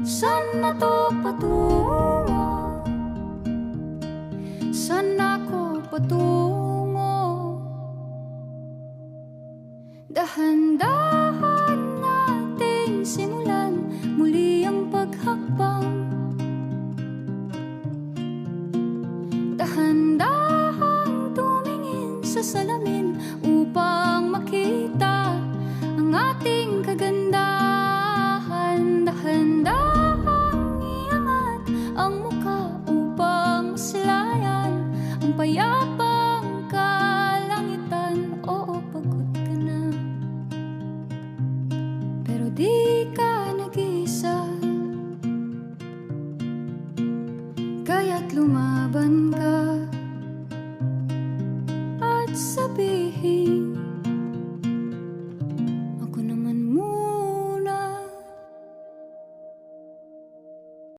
Saan na to patungo? Saan ako patungo? Dahan-dahan nating simulan muli ang paghakbang. Dahan-dahang tumingin sa salamin upang makita ang ating kagandahan. Dahan-dahang iangat ang mukha upang maslayan ang payapang kalangitan. Oo, pagod ka na, pero di ka nag-iisa, kaya't lumaban